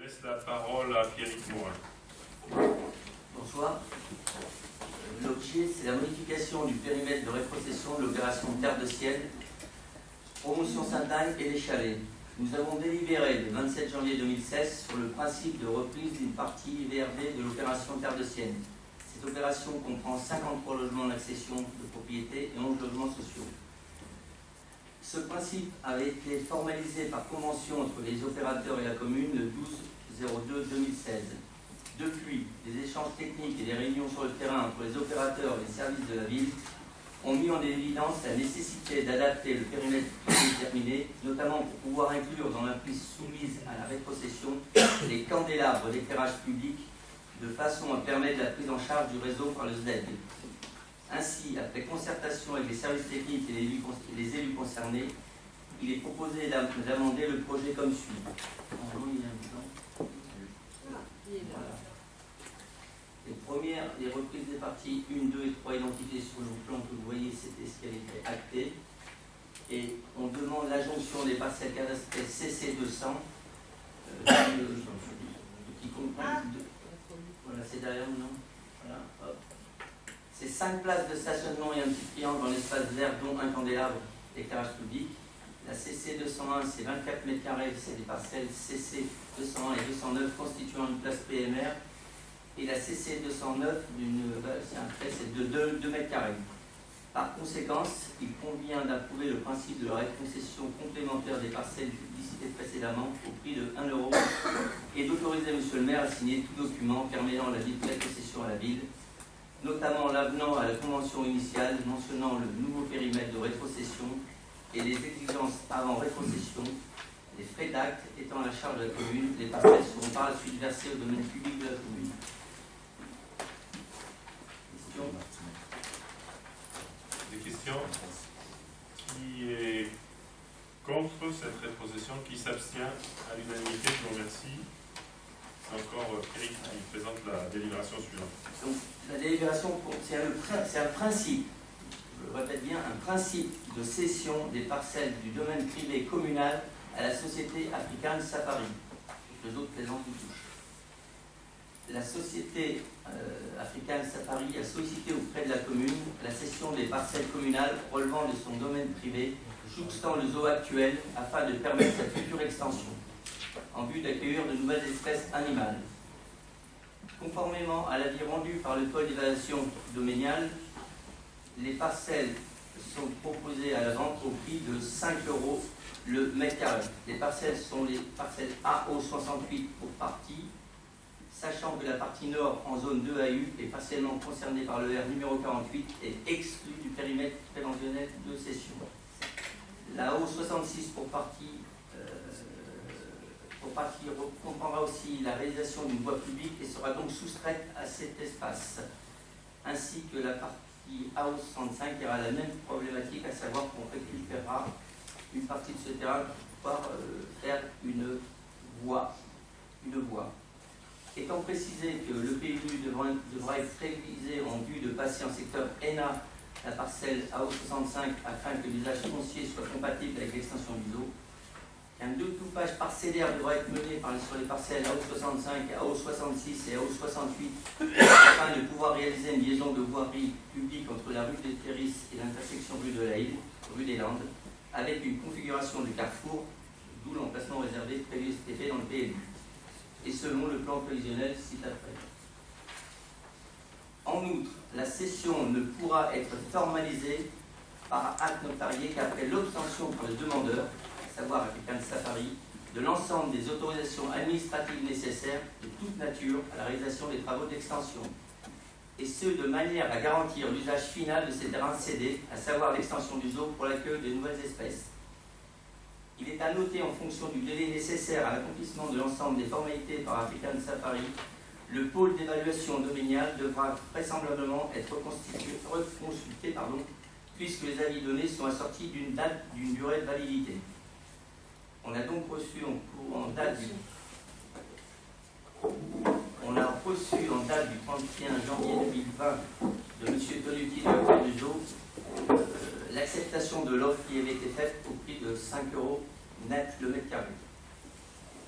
laisse la parole à Pierrick Morin. Bonsoir. L'objet, c'est la modification du périmètre de rétrocession de l'opération Terre de Ciel, promotion Sainte-Anne et les Chalets. Nous avons délibéré le 27 janvier 2016 sur le principe de reprise d'une partie VRD de l'opération Terre de Ciel. Cette opération comprend 53 logements d'accession de propriété et 11 logements sociaux. Ce principe avait été formalisé par convention entre les opérateurs et la commune le 12/02/2016. Depuis, les échanges techniques et les réunions sur le terrain entre les opérateurs et les services de la ville ont mis en évidence la nécessité d'adapter le périmètre déterminé, notamment pour pouvoir inclure dans la prise soumise à la rétrocession les candélabres d'éclairage public, de façon à permettre la prise en charge du réseau par le SDED. Ainsi, après concertation avec les services techniques et les élus concernés, il est proposé d'amender le projet comme suit. Les reprises des parties 1, 2 et 3 identifiées sur le plan que vous voyez, c'était ce qui avait été acté. Et on demande l'adjonction des parcelles cadastrales CC200, qui comprend... Voilà, c'est derrière nous, non? Voilà, hop. C'est 5 places de stationnement et un petit triangle dans l'espace vert, dont un candélabre d'éclairage public. La CC201, c'est 24 mètres carrés, c'est des parcelles CC201 et 209 constituant une place PMR. Et la CC209, c'est de 2 mètres carrés. Par conséquent, il convient d'approuver le principe de la rétrocession complémentaire des parcelles licitées précédemment au prix de 1 € et d'autoriser M. le maire à signer tout document permettant la rétrocession à la ville, notamment l'avenant à la convention initiale mentionnant le nouveau périmètre de rétrocession et les exigences avant rétrocession, les frais d'acte étant à la charge de la commune. Les parcelles seront par la suite versées au domaine public de la commune. Des questions? Qui est contre cette rétrocession? Qui s'abstient? À l'unanimité, je vous remercie. C'est encore Pierrick qui présente la délibération suivante. Donc, la délibération, c'est un principe, je le répète bien, un principe de cession des parcelles du domaine privé communal à la société African Safari. Les autres plaisants qui touchent. La société African Safari a sollicité auprès de la commune la cession des parcelles communales relevant de son domaine privé, jouxtant le zoo actuel, afin de permettre sa future extension, en vue d'accueillir de nouvelles espèces animales. Conformément à l'avis rendu par le pôle d'évaluation domaniale, les parcelles sont proposées à la vente au prix de 5 € le mètre carré. Les parcelles sont les parcelles AO68 pour partie, sachant que la partie nord en zone 2AU est partiellement concernée par le R numéro 48 et exclue du périmètre préventionnel de cession. La AO66 pour partie comprendra aussi la réalisation d'une voie publique et sera donc soustraite à cet espace, ainsi que la partie AO65 qui aura la même problématique, à savoir qu'on récupérera une partie de ce terrain pour faire une voie. Étant précisé que le PLU devra être révisé en vue de passer en secteur NA la parcelle AO65 afin que l'usage foncier soit compatible avec l'extension du zoo, qu'un découpage parcellaire devra être mené sur les parcelles AO65, AO66 et AO68 afin de pouvoir réaliser une liaison de voirie publique entre la rue des Terrisses et l'intersection rue de la Île, rue des Landes, avec une configuration du carrefour, d'où l'emplacement réservé prévu cet effet dans le PLU, et selon le plan prévisionnel ci-après. En outre, la cession ne pourra être formalisée par acte notarié qu'après l'obtention par le demandeur, à savoir African Safari, de l'ensemble des autorisations administratives nécessaires de toute nature à la réalisation des travaux d'extension, et ce de manière à garantir l'usage final de ces terrains cédés, à savoir l'extension du zoo pour l'accueil de nouvelles espèces. Il est à noter, en fonction du délai nécessaire à l'accomplissement de l'ensemble des formalités par African Safari, le pôle d'évaluation domaniale devra vraisemblablement être reconsulté, puisque les avis donnés sont assortis d'une durée de validité. On a donc reçu en date du 31 janvier 2020 de M. Tonuti, directeur du zoo, l'acceptation de l'offre qui avait été faite au prix de 5 € net le mètre carré.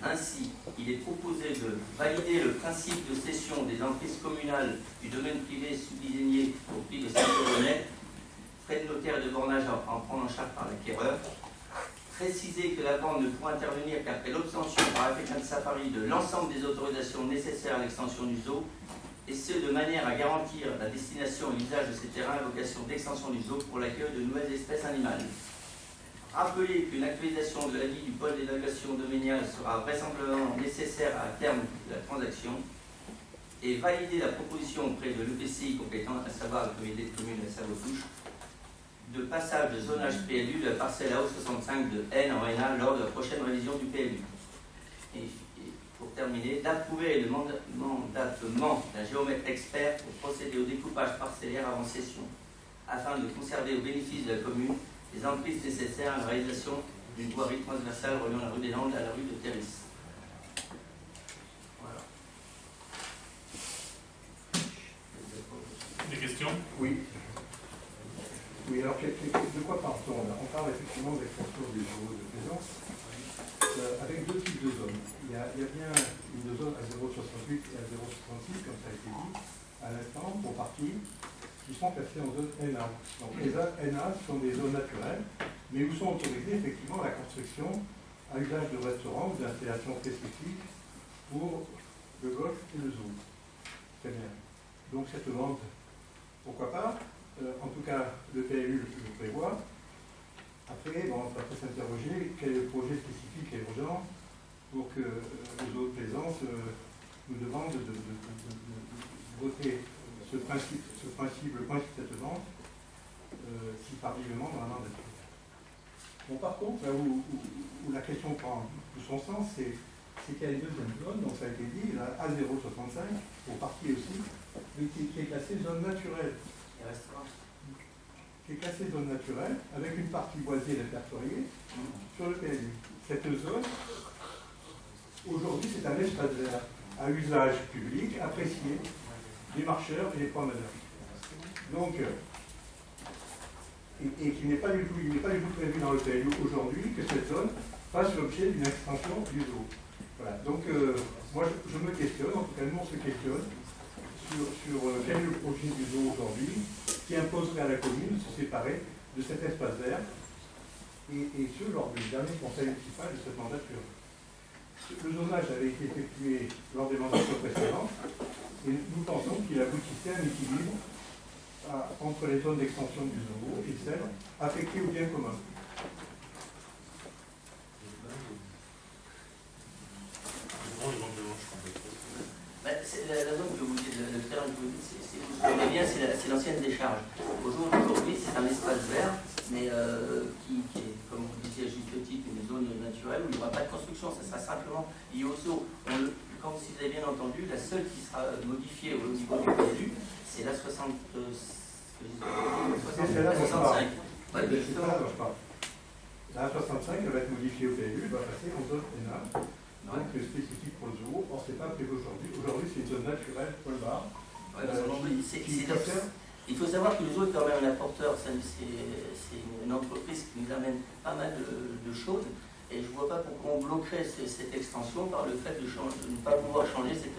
Ainsi, il est proposé de valider le principe de cession des emprises communales du domaine privé sous-désigné au prix de 5 € net, frais de notaire et de bornage en prendre en charge par l'acquéreur. Préciser que la vente ne pourra intervenir qu'après l'obtention par African Safari de l'ensemble des autorisations nécessaires à l'extension du zoo, et ce de manière à garantir la destination et l'usage de ces terrains à vocation d'extension du zoo pour l'accueil de nouvelles espèces animales. Rappeler qu'une actualisation de l'avis du pôle d'évaluation domaniale sera vraisemblablement nécessaire à terme de la transaction, et valider la proposition auprès de l'EPCI compétent, à savoir le comité de communes de Salvatouche, de passage de zonage PLU de la parcelle AO65 de N en NA lors de la prochaine révision du PLU. Et pour terminer, d'approuver le mandatement d'un géomètre expert pour procéder au découpage parcellaire avant cession, afin de conserver au bénéfice de la commune les emprises nécessaires à la réalisation d'une voirie transversale reliant la rue des Landes à la rue de Terris. Voilà. Des questions? Oui. Oui, alors de quoi parle-t-on là? On parle effectivement d'extension des zones de plaisance avec deux types de zones. Il y a bien une zone à 0,68 et à 0,66, comme ça a été dit à l'instant, pour partie, qui sont classées en zone NA. Donc les NA sont des zones naturelles, mais où sont autorisées effectivement la construction à usage de restaurants ou d'installations spécifiques pour le golf et le zoo. Très bien. Donc cette vente, pourquoi pas? En tout cas, le PLU le prévoit. Après, on va s'interroger quel est le projet spécifique et urgent pour que les autres plaisances nous demandent de voter le principe de cette vente si tardivement dans la mandature. Bon, par contre, là où la question prend tout son sens, c'est qu'il y a une deuxième zone, donc ça a été dit, la A065, pour partie aussi, mais qui est classée zone naturelle. Qui est classée zone naturelle, avec une partie boisée répertoriée sur le PLU. Cette zone, aujourd'hui, c'est un espace vert à usage public, apprécié des marcheurs et des promeneurs. Donc, et qui n'est pas du tout prévu dans le PLU aujourd'hui que cette zone fasse l'objet d'une extension du zoo. Voilà. Donc, moi, je me questionne, en tout cas, nous, on se questionne sur quel est le projet du zoo aujourd'hui qui imposerait à la commune de se séparer de cet espace vert, et ce, lors du dernier conseil municipal de cette mandature. Le zonage avait été effectué lors des mandatures précédentes, et nous pensons qu'il aboutissait à un équilibre entre les zones d'extension du zoo et celles affectées au bien commun. La zone que vous dites, le terrain que vous dites, vous connaissez bien, c'est l'ancienne décharge. Aujourd'hui, c'est un espace vert, mais qui est, comme vous disiez à juste titre, une zone naturelle où il n'y aura pas de construction, ça sera simplement lié au zoo. Comme si vous avez bien entendu, la seule qui sera modifiée au niveau du PLU, c'est la 65. Ouais, la 65, elle va être modifiée au PLU, elle va passer en zone NA. Donc spécifique pour le zoo. Or, ce n'est pas prévu aujourd'hui. Aujourd'hui, c'est une zone naturelle, Paul Bar. Il faut savoir que le zoo est quand même un apporteur. C'est une entreprise qui nous amène pas mal de choses. Et je ne vois pas pourquoi on bloquerait cette extension par le fait de ne pas pouvoir changer ce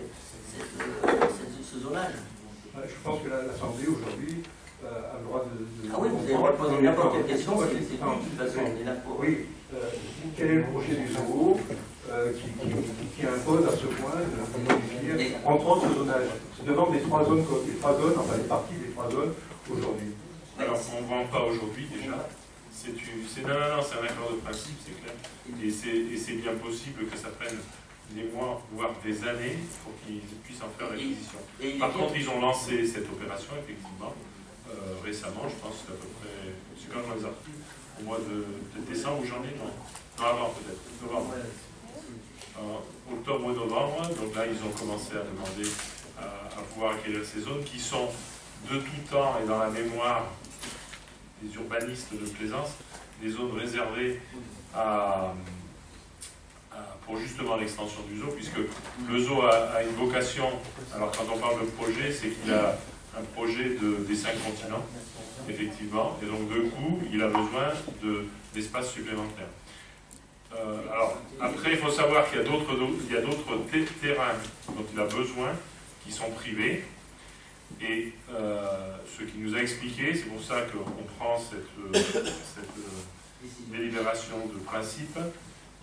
zonage. Je pense que l'Assemblée aujourd'hui a le droit de... Ah oui, vous avez le droit de poser n'importe quelle question, c'est de toute façon, on est là pour... Oui, quel est le projet du zoo qui impose à ce point de modifier, entre autres, ce zonage? Je demande les trois zones, enfin les parties des trois zones aujourd'hui. Alors, on ne vend pas aujourd'hui déjà. C'est un accord de principe, c'est clair. Et c'est bien possible que ça prenne des mois, voire des années, pour qu'ils puissent en faire l'acquisition. Par contre, ils ont lancé cette opération, effectivement, récemment, je pense qu'à peu près, c'est quand même au mois de décembre ou janvier, non avant peut-être, novembre. Octobre ou novembre, donc là, ils ont commencé à demander à pouvoir acquérir ces zones qui sont de tout temps et dans la mémoire des urbanistes de Plaisance, des zones réservées pour justement l'extension du zoo, puisque le zoo a une vocation, alors quand on parle de projet, c'est qu'il a un projet des 5 continents, effectivement, et donc de coup, il a besoin d'espace supplémentaire. Alors, après, il faut savoir qu'il y a d'autres terrains dont il a besoin, qui sont privés. Et ce qu'il nous a expliqué, c'est pour ça qu'on prend cette délibération de principe,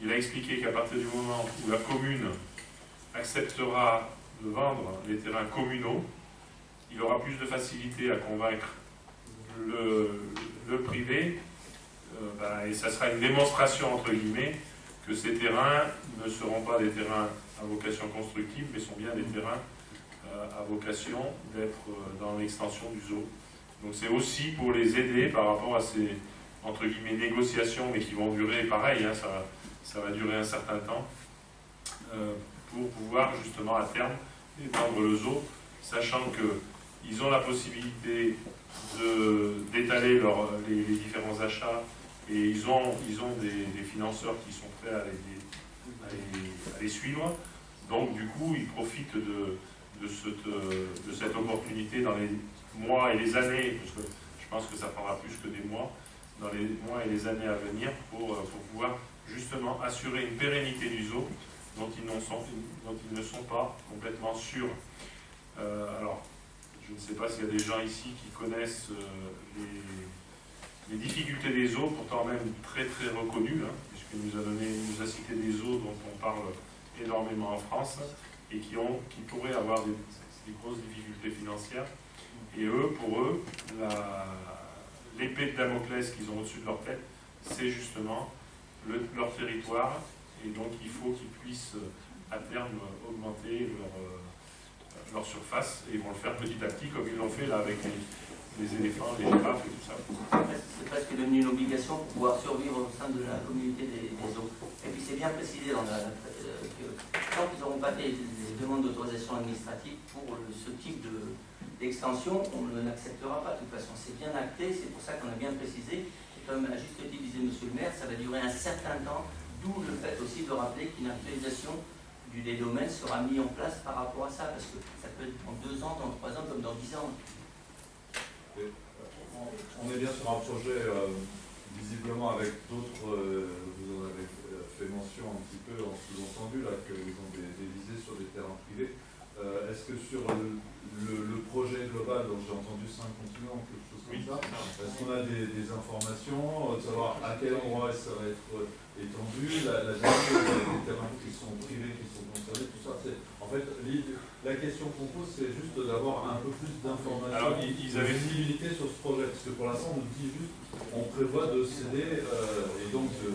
il a expliqué qu'à partir du moment où la commune acceptera de vendre les terrains communaux, il aura plus de facilité à convaincre le privé, et ça sera une démonstration, entre guillemets, que ces terrains ne seront pas des terrains à vocation constructive, mais sont bien des terrains à vocation d'être dans l'extension du zoo. Donc c'est aussi pour les aider par rapport à ces, entre guillemets, négociations, mais qui vont durer pareil, hein, ça va durer un certain temps, pour pouvoir justement à terme étendre le zoo, sachant qu'ils ont la possibilité d'étaler les différents achats, et ils ont des financeurs qui sont prêts à les suivre. Donc du coup, ils profitent de cette opportunité dans les mois et les années, parce que je pense que ça prendra plus que des mois, dans les mois et les années à venir, pour pouvoir justement assurer une pérennité du zoo dont ils ne sont pas complètement sûrs. Alors, je ne sais pas s'il y a des gens ici qui connaissent les difficultés des zoos, pourtant même très très reconnues, hein, puisqu'il nous a cité des zoos dont on parle énormément en France, et qui pourraient avoir des grosses difficultés financières. Et pour eux, l'épée de Damoclès qu'ils ont au-dessus de leur tête, c'est justement leur territoire, et donc il faut qu'ils puissent à terme augmenter leur surface, et ils vont le faire petit à petit, comme ils l'ont fait là avec les éléphants, les girafes et tout ça. C'est presque devenu une obligation pour pouvoir survivre au sein de la communauté des zoos. Et puis c'est bien précisé que tant qu'ils n'auront pas fait des demandes d'autorisation administrative pour ce type d'extension, on ne l'acceptera pas de toute façon. C'est bien acté, c'est pour ça qu'on a bien précisé. Et comme à juste titre disait M. le maire, ça va durer un certain temps, d'où le fait aussi de rappeler qu'une actualisation des domaines sera mise en place par rapport à ça, parce que ça peut être dans 2 ans, dans 3 ans, comme dans 10 ans. On est bien sur un projet, visiblement avec d'autres, vous en avez fait mention un petit peu en sous-entendu, là, qu'ils ont des visées sur des terrains privés. Est-ce que sur le projet global, dont j'ai entendu 5 continents, quelque chose comme ça, est-ce qu'on a des informations, de savoir à quel endroit ça va être étendu, la gestion des terrains qui sont privés, qui sont concernés, tout ça. En fait, la question qu'on pose, c'est juste d'avoir un peu plus d'informations, de visibilité sur ce projet, parce que pour l'instant, on nous dit juste, on prévoit de céder et donc de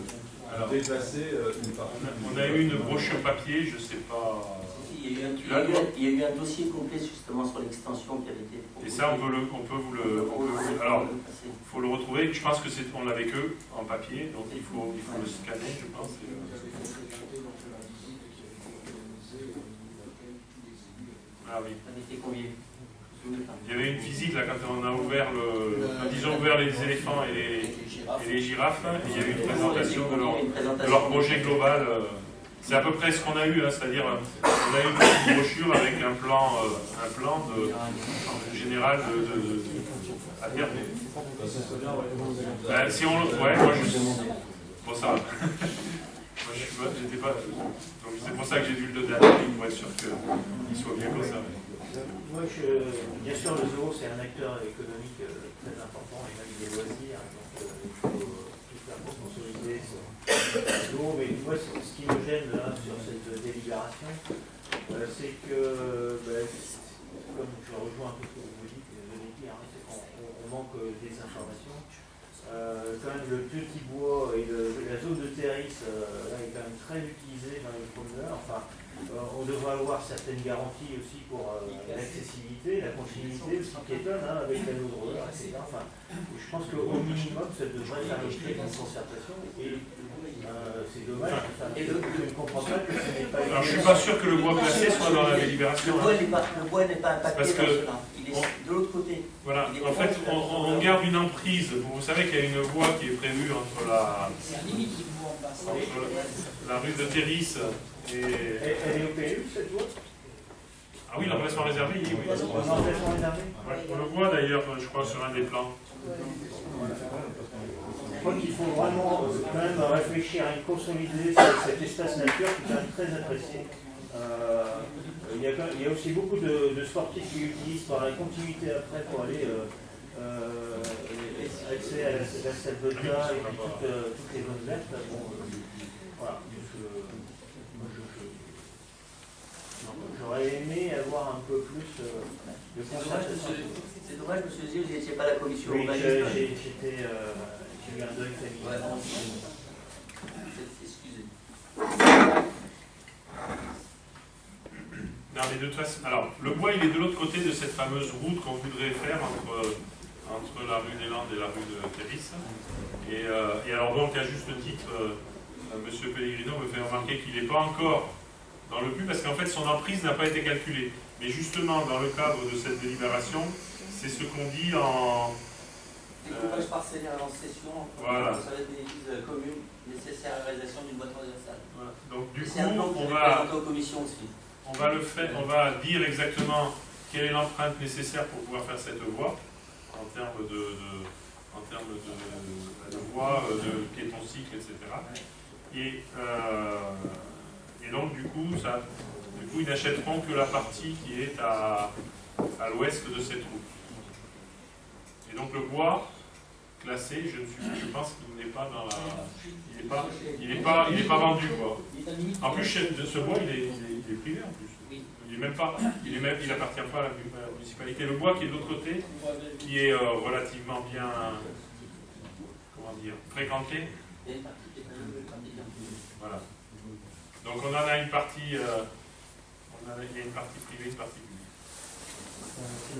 déplacer une partie. On a eu une brochure papier, je ne sais pas. Il y a eu un dossier complet justement sur l'extension qui avait été proposée. Et ça, on peut vous le. Alors, il faut le retrouver. Je pense que on l'avait que en papier, donc il faut le scanner, je pense. Ah oui. Il y avait une visite là quand on a ouvert ils ont ouvert les éléphants et les girafes. Et il y a eu une présentation de leur projet global. C'est à peu près ce qu'on a eu, hein, c'est-à-dire on a eu une petite brochure avec un plan général à terme. Si on moi je pour ça. Moi j'étais pas. Donc c'est pour ça que j'ai dû le donner à la ligne pour être sûr qu'il soit bien comme ça. Moi, bien sûr, le zoo, c'est un acteur économique très important, et même des loisirs, donc il faut tout faire pour consolider ce zoo. Mais moi, ce qui me gêne là, sur cette délibération, c'est que, comme je rejoins un peu ce que vous dites, c'est qu'on manque des informations. Quand même, le petit bois et la zone de terrasse là, est quand même très utilisée dans les promeneurs. Enfin, on devrait avoir certaines garanties aussi pour l'accessibilité, la continuité, le piétonne, avec la lourdeur, etc. Enfin, je pense qu'au minimum, ça devrait faire l'objet d'une concertation. Et c'est dommage. Et je ne comprends pas que ce n'est pas. Alors, je ne suis pas sûr que le bois classé soit dans la délibération. Le bois n'est pas impacté dans cela. Il est de l'autre côté. Voilà. En fait, on garde une emprise. Vous savez qu'il y a une voie qui est prévue entre la rue de Terris et. Elle est au PLU, cette voie? Ah oui, l'emplacement réservé, oui. L'emplacement réservé? On le voit d'ailleurs, je crois, sur un des plans. crois qu'il faut vraiment quand même réfléchir à une consolider cet espace nature qui est quand même très apprécié. Il y a aussi beaucoup de sportifs qui l'utilisent par la continuité après pour aller accès à la Salvetia et puis toutes les zones vertes. Bon, voilà. J'aurais aimé avoir un peu plus de concentration. C'est dommage, monsieur Gilles, vous n'étiez pas à la commission Oui, urbanisme. j'ai eu un deuil familial. Ouais, excusez. Non, mais de toute façon, alors, le bois, il est de l'autre côté de cette fameuse route qu'on voudrait faire entre la rue des Landes et la rue de Terris. Et alors, donc, à juste titre, M. Pellegrino me fait remarquer qu'il n'est pas encore dans le but, parce qu'en fait, son emprise n'a pas été calculée. Mais justement, dans le cadre de cette délibération, c'est ce qu'on dit en... Découpage parcellaire avant session, voilà. sur les bénéfices communes nécessaires à la réalisation d'une voie transversale. Voilà. Donc, du C'est un plan coup, que vous avez présenté aux commissions aussi. on va le faire, on va dire exactement quelle est l'empreinte nécessaire pour pouvoir faire cette voie, en termes de voie, de piéton-cycle, etc. Et donc, du coup, ils n'achèteront que la partie qui est à l'ouest de cette route. Et donc, le bois classé, je pense qu'il n'est pas dans la... Il n'est pas vendu, quoi. En plus, ce bois, il est privé, en plus. Il appartient pas à la municipalité. Le bois qui est de l'autre côté, qui est relativement bien, comment dire, fréquenté. Voilà. Donc on en a une partie, il y a une partie privée, une partie publique.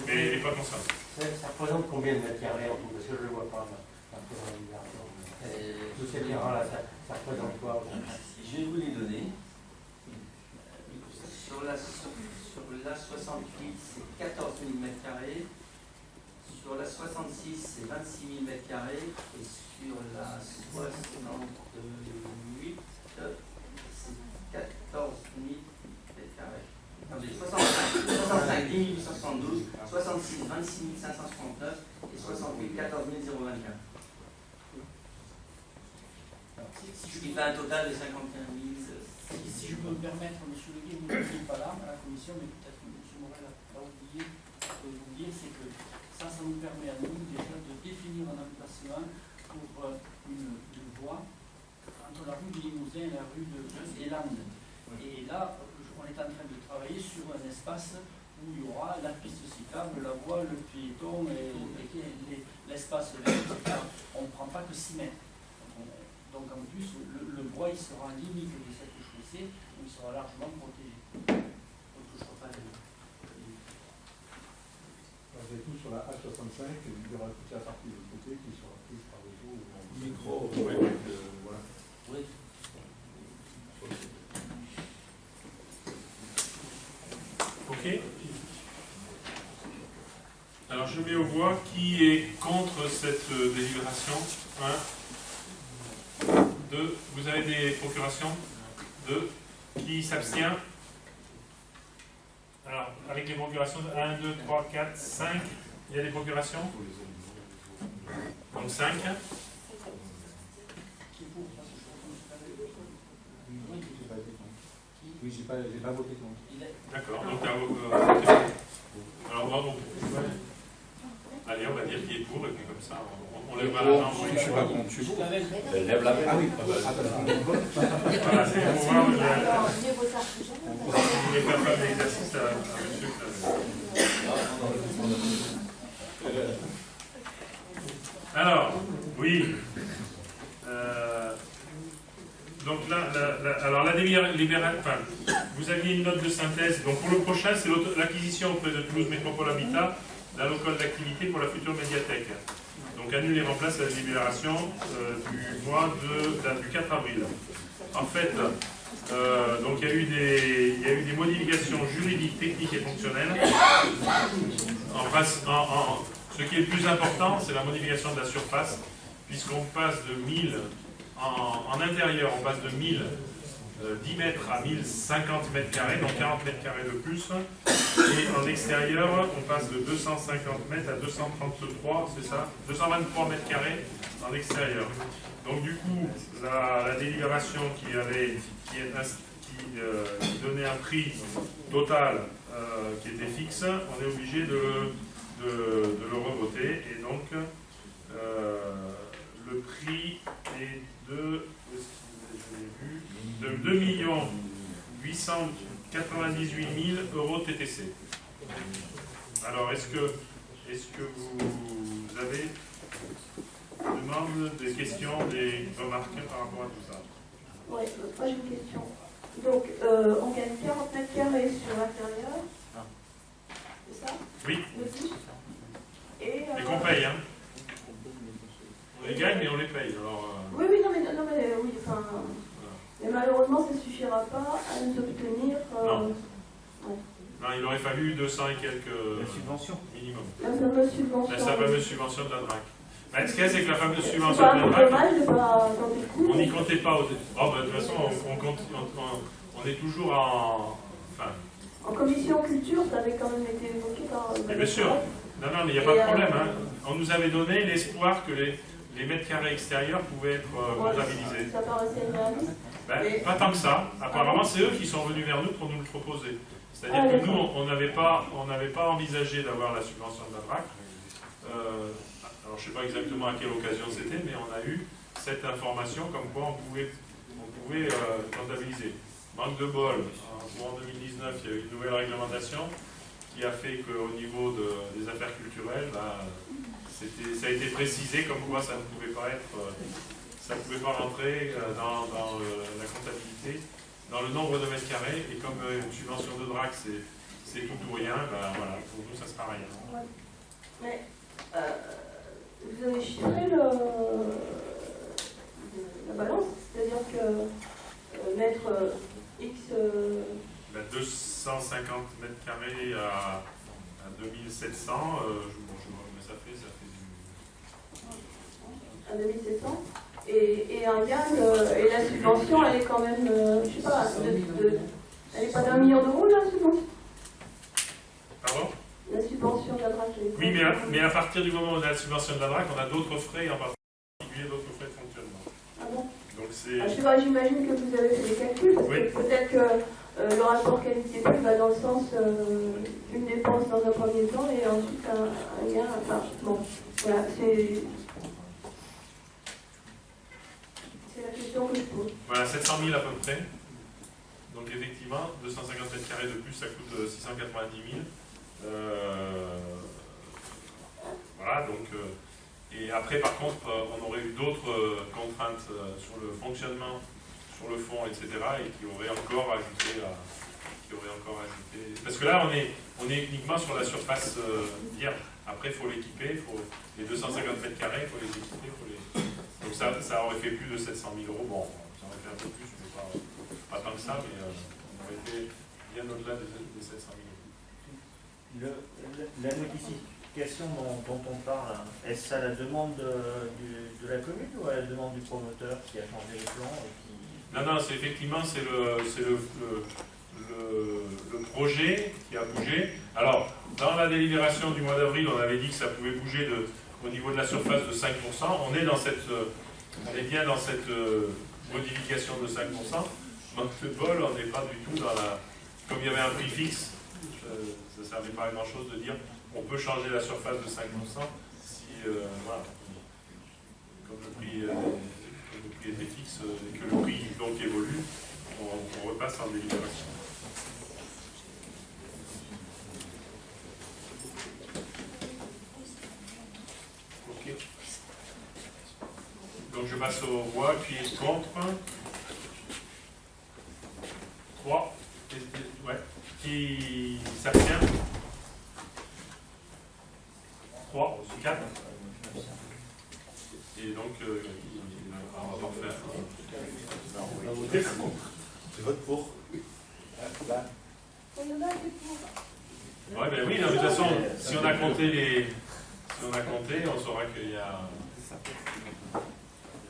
Mais elle n'est pas concernée. Ça représente combien de mètres carrés en tout? Parce que je ne le vois pas. Tous ces terrains-là, ça représente quoi? Je vais vous les donner. Sur la 68, c'est 14 000 m². Sur la 66, c'est 26 000 m². Et sur la 68, c'est 14 000 m². Attendez, 65, 10 872, 66, 26 569 et 68, 14 024. Ce qui fait un total de 51 000. Si je peux me permettre, M. Leguet, vous n'étiez pas là à la commission, mais peut-être que M. Morel l'a oublié. Ce que vous oubliez, c'est que ça nous permet à nous déjà de définir un emplacement pour une voie entre la rue du Limousin et la rue des Landes. Et là, on est en train de travailler sur un espace où il y aura la piste cyclable, la voie, le piéton et l'espace vert, etc. On ne prend pas que 6 mètres. Donc en plus, le bois il sera en limite de cette chaussée, il sera largement protégé. On ne touchera pas les... Vous avez tout sur la A65, et il y aura toute la partie de l'autre côté qui sera prise par le zoo. Micro, Voilà. Oui. Ok. Alors je mets aux voix qui est contre cette délibération. 1, 2. Vous avez des procurations? 2. Qui s'abstient? Alors, avec les procurations, 1, 2, 3, 4, 5, il y a des procurations? Donc 5. Oui, j'ai pas voté contre. D'accord, donc tu as voté. Alors bravo. Allez, on va dire qui est pour, et puis comme ça, on lèvera la main. Je suis pas contre, je suis pour. lève la main. Ah oui, Voilà, c'est pour voir. Il est capable d'exercice à monsieur Clavel. Alors, oui. Donc là, alors la délibération, enfin, vous aviez une note de synthèse. Donc pour le prochain, c'est l'acquisition auprès de Toulouse Métropole Habitat d'un local d'activité pour la future médiathèque. Donc annule et remplace la délibération du 4 avril. En fait, donc il y a eu des modifications juridiques, techniques et fonctionnelles. Ce qui est le plus important, c'est la modification de la surface, puisqu'on passe de 1000 en intérieur, on passe de 10 mètres à 1050 mètres carrés, donc 40 mètres carrés de plus. Et en extérieur, on passe de 250 mètres à 233, c'est ça, 223 mètres carrés en extérieur. Donc du coup, la délibération qui donnait un prix total qui était fixe, on est obligé de le revoter. Et donc, le prix est de 2 898 000 € TTC. Alors, est-ce que vous avez des demandes, des questions, des remarques par rapport à tout ça? Oui, moi j'ai une question. Donc, on gagne 40 mètres carrés sur l'intérieur. C'est ça? Oui. De plus. Et qu'on paye, hein. On les gagne, mais on les paye. Alors, oui, oui, enfin... Mais malheureusement, ça ne suffira pas à nous obtenir... Non. Ouais. Non, il aurait fallu 200 et quelques subventions minimum. La fameuse subvention. La fameuse subvention de la DRAC. Ce qu'il y a, c'est que la fameuse C'est subvention pas de la un DRAC, dommage de pas tenter le coup. on n'y comptait pas. De toute façon, on est toujours en... Enfin, En commission culture, ça avait quand même été évoqué par... bien sûr. Non, mais il n'y a pas de problème. Hein. On nous avait donné l'espoir que les mètres carrés extérieurs pouvaient être comptabilisés. Ça paraissait réaliste. Pas tant que ça. Apparemment, c'est eux qui sont venus vers nous pour nous le proposer. C'est-à-dire que nous, on n'avait pas envisagé d'avoir la subvention de la DRAC. Alors, je ne sais pas exactement à quelle occasion c'était, mais on a eu cette information comme quoi on pouvait comptabiliser. Manque de bol. En 2019, il y a eu une nouvelle réglementation qui a fait qu'au niveau des affaires culturelles, ça a été précisé comme quoi ça ne pouvait pas rentrer dans la comptabilité, dans le nombre de mètres carrés, et comme une subvention de DRAC c'est tout ou rien, voilà, pour nous ça sera rien. Ouais. Mais vous avez chiffré la balance, c'est-à-dire que mettre X... 250 mètres carrés à 2700, mais ça fait du... À 2700 et un gagne, et la subvention, elle est quand même, je sais pas, elle n'est pas d'1 million d'euros, la subvention? Pardon? La subvention de la DRAC. Oui, mais à partir du moment où on a la subvention de la DRAC, on a d'autres frais, en particulier d'autres frais de fonctionnement. Ah bon? Donc c'est... Je sais pas, j'imagine que vous avez fait des calculs, parce que peut-être que le rapport qualité-prix va dans le sens une dépense dans un premier temps et ensuite un gain. Enfin, bon, voilà, c'est la question que je pose. Voilà, 700 000 à peu près. Donc effectivement, 250 mètres carrés de plus, ça coûte 690 000. Voilà, donc... et après, par contre, on aurait eu d'autres contraintes sur le fonctionnement, sur le fond, etc., et qui auraient encore ajouté Parce que là, on est uniquement sur la surface vierge. Après, il faut l'équiper, les 250 mètres carrés, il faut les équiper. Donc ça aurait fait plus de 700 000 €. Bon, ça aurait fait un peu plus, mais pas tant que ça, mais on aurait été bien au-delà des 700 000 €. La notification dont on parle, est-ce à la demande de la commune ou à la demande du promoteur qui a changé les plans Non, c'est effectivement le projet qui a bougé. Alors, dans la délibération du mois d'avril, on avait dit que ça pouvait bouger au niveau de la surface de 5%. On est bien dans cette modification de 5%. Manque de bol, on n'est pas du tout dans la... Comme il y avait un prix fixe, ça ne servait pas à grand-chose de dire on peut changer la surface de 5% si, voilà, comme le prix était fixe et que le prix donc évolue, on repasse en délibération. Ok. Donc je passe au voix, qui est contre. 3. Ouais. Qui s'abstient. 3, 4. Et donc, on va pas faire. Je vote pour. Ouais, ben oui, de toute façon, si on a compté, on saura qu'il y a un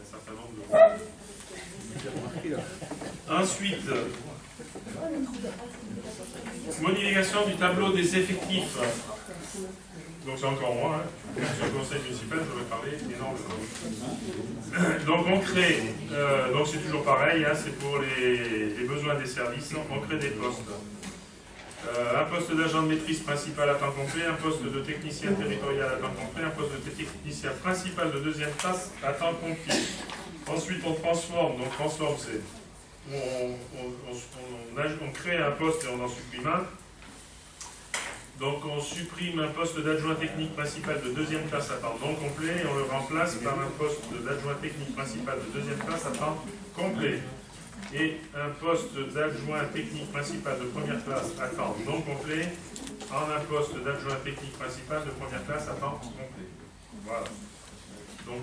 certain nombre de... Ensuite, modification du tableau des effectifs. Donc c'est encore moi, hein. Sur le conseil municipal, j'aurais parlé énormément. Donc on crée, donc c'est toujours pareil, hein, c'est pour les besoins des services, on crée des postes. Un poste d'agent de maîtrise principal à temps complet, un poste de technicien territorial à temps complet, un poste de technicien principal de deuxième classe à temps complet. Ensuite on transforme, donc transforme c'est, on crée un poste et on en supprime un. Donc on supprime un poste d'adjoint technique principal de deuxième classe à temps non complet et on le remplace par un poste d'adjoint technique principal de deuxième classe à temps complet. Et un poste d'adjoint technique principal de première classe à temps non complet en un poste d'adjoint technique principal de première classe à temps complet. Voilà. Donc,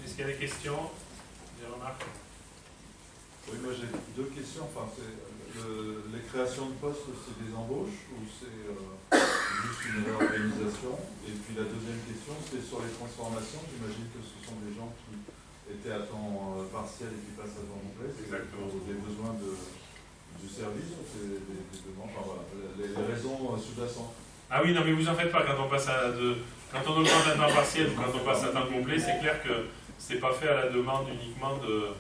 est-ce qu'il y a des questions, des remarques? Oui, moi j'ai deux questions. Enfin, les créations de postes, c'est des embauches ou c'est juste une réorganisation? Et puis la deuxième question, c'est sur les transformations. J'imagine que ce sont des gens qui étaient à temps partiel et qui passent à temps complet. C'est exactement des besoins du service ou c'est des demandes, enfin, voilà, les raisons sous-jacentes. Ah oui, non, mais vous en faites pas. Quand on passe quand on augmente à temps partiel ou quand on passe à temps complet, c'est clair que c'est pas fait à la demande uniquement de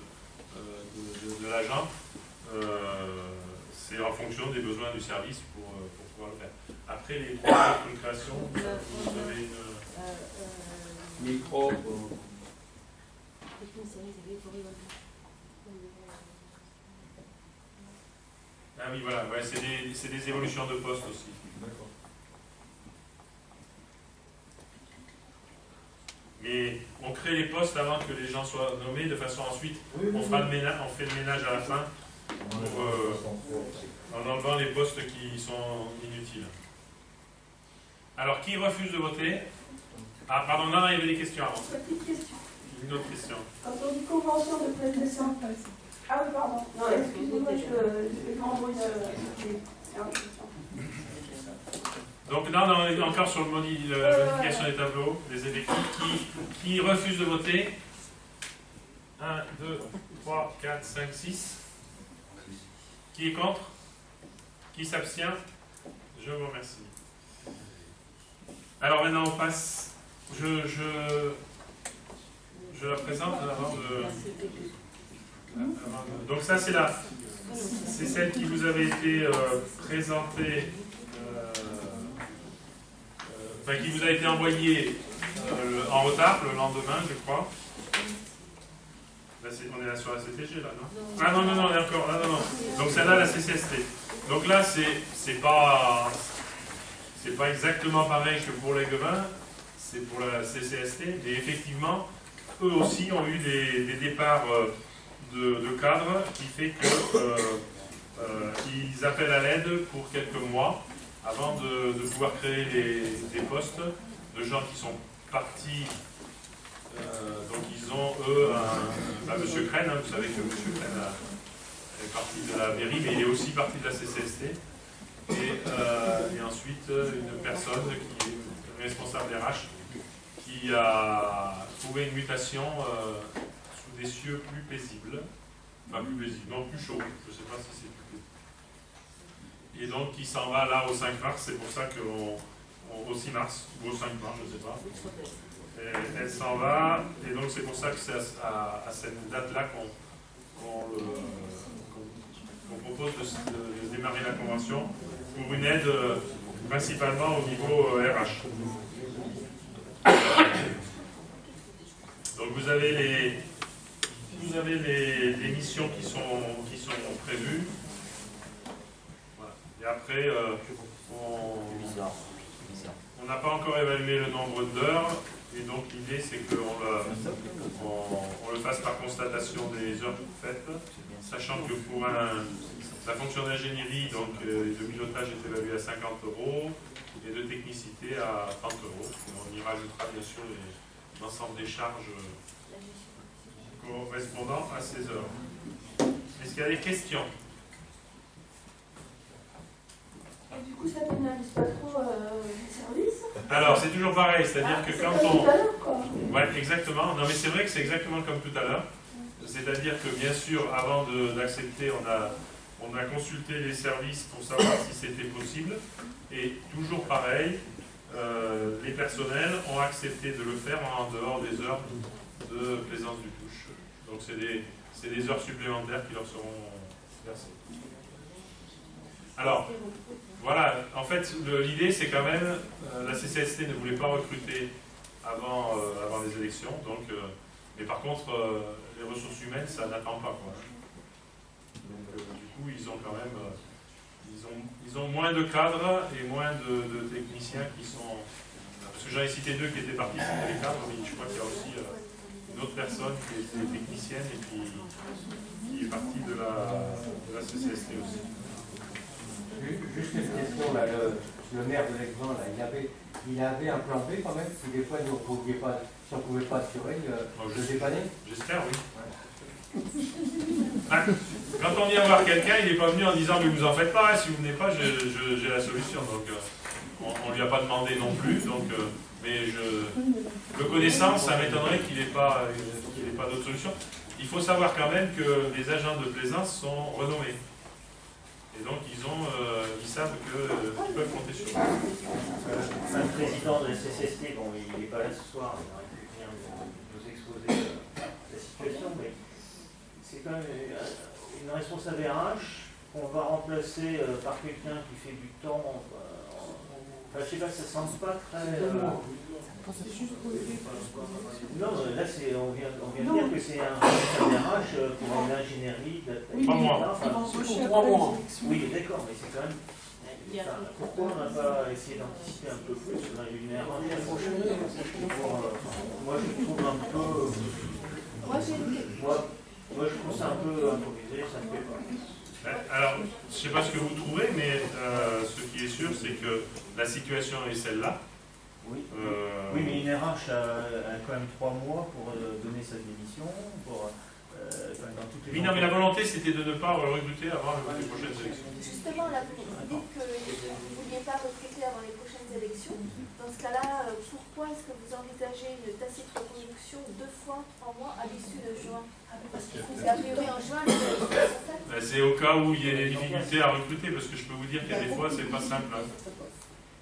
l'agent. C'est en fonction des besoins du service pour pouvoir le faire. Après les trois autres créations, vous avez une... Micro. Ah oui, voilà, ouais, c'est des évolutions de poste aussi. D'accord. Mais on crée les postes avant que les gens soient nommés, de façon ensuite, on fait le ménage à la fin en enlevant les postes qui sont inutiles. Alors, qui refuse de voter? Ah, pardon, non, il y avait des questions avant. Petite question. Une autre question. Quand on dit convention de prestation. Ah oui, pardon. Non, excusez-moi, je m'embrouille. Donc là, on est encore sur le modification des tableaux, des effectifs. Qui refuse de voter? 1, 2, 3, 4, 5, 6. Qui est contre? Qui s'abstient? Je vous remercie. Alors maintenant, on passe. Je la présente avant de... Donc ça, c'est celle qui vous avait été présentée, enfin qui vous a été envoyée en retard, le lendemain, je crois. Là, on est là sur la CTG, là, non? Ah non, on est encore... Ah, non. Donc celle-là, la CCST. Donc là, c'est pas exactement pareil que pour les Guevins, c'est pour la CCST, mais effectivement, eux aussi ont eu des départs de cadres qui fait qu'ils appellent à l'aide pour quelques mois avant de pouvoir créer des postes de gens qui sont partis. Donc ils ont, eux, M. Crène, vous savez que M. Crène est parti de la mairie, mais il est aussi parti de la CCST. Et ensuite, une personne qui est responsable RH qui a trouvé une mutation sous des cieux plus paisibles. Enfin, plus paisibles, non, plus chauds. Je ne sais pas si c'est plus paisible. Et donc, qui s'en va là au 5 mars. C'est pour ça au 6 mars, ou au 5 mars, je ne sais pas. Et elle s'en va. Et donc, c'est pour ça que c'est à cette date-là qu'on propose de démarrer la convention pour une aide principalement au niveau RH. Donc vous avez les missions qui sont prévues. Voilà. Et après, on n'a pas encore évalué le nombre d'heures. Et donc l'idée c'est qu'on le fasse par constatation des heures faites, sachant que pour la fonction d'ingénierie, donc de pilotage est évalué à 50 € et de technicité à 30 €. Et on y rajoutera bien sûr l'ensemble des charges correspondant à ces heures. Est-ce qu'il y a des questions? Et du coup, ça pénalise pas trop les services? Alors, c'est toujours pareil, c'est-à-dire que quand on... Tout à l'heure, quoi. Ouais, exactement. Non, mais c'est vrai que c'est exactement comme tout à l'heure. C'est-à-dire que, bien sûr, avant d'accepter, on a consulté les services pour savoir si c'était possible. Et toujours pareil, les personnels ont accepté de le faire en dehors des heures de plaisance du touche. Donc c'est des heures supplémentaires qui leur seront versées. Alors, voilà, en fait, l'idée c'est quand même, la CCST ne voulait pas recruter avant les élections, donc, mais par contre, les ressources humaines, ça n'attend pas, quoi. Donc, du coup, ils ont quand même, ils ont moins de cadres et moins de techniciens qui sont, parce que j'en ai cité deux qui étaient partis, c'était les cadres, mais je crois qu'il y a aussi une autre personne qui était technicienne et qui est partie de la CCST aussi. Juste une question, là, le maire de l'Aix-Vent, il avait un plan B quand même, si des fois si on ne pouvait pas assurer le dépanner. J'espère, oui. Ah, quand on vient voir quelqu'un, il n'est pas venu en disant mais vous en faites pas, hein, si vous venez pas, j'ai la solution. Donc on ne lui a pas demandé non plus, donc, mais le connaissant, ça m'étonnerait qu'il n'ait pas d'autre solution. Il faut savoir quand même que les agents de plaisance sont renommés. Et donc ils savent qu'ils peuvent compter sur eux. Le président de la CCST, bon, il n'est pas là ce soir, il aurait pu venir nous exposer la situation, mais c'est quand même une responsable RH qu'on va remplacer par quelqu'un qui fait du temps. Enfin, je sais pas, ça ne semble pas très. Non, là, on vient de dire que c'est un responsable RH pour l'ingénierie. 3 mois. Enfin, 3 mois. Oui, d'accord, mais c'est quand même. Enfin, pourquoi on n'a pas essayé d'anticiper un peu plus? On a eu une erreur l'année prochaine. Moi, je trouve un peu. Moi, je trouve ça un peu improvisé, ça me fait pas. Alors, je ne sais pas ce que vous trouvez, mais ce qui est sûr, c'est que la situation est celle-là. Oui. Oui, mais une RH a quand même 3 mois pour donner sa démission, dans toutes les. Oui, non, mais la volonté, c'était de ne pas recruter avant les prochaines élections. Justement, là, vous dites que vous ne vouliez pas recruter avant les prochaines élections. Dans ce cas-là, pourquoi est-ce que vous envisagez une tacite reconduction 2 fois en mois à l'issue de juin? Parce que c'est a priori en juin, les élections sont faites. C'est au cas où il y a des difficultés à recruter, parce que je peux vous dire qu'il y a des fois, c'est pas simple. Hein.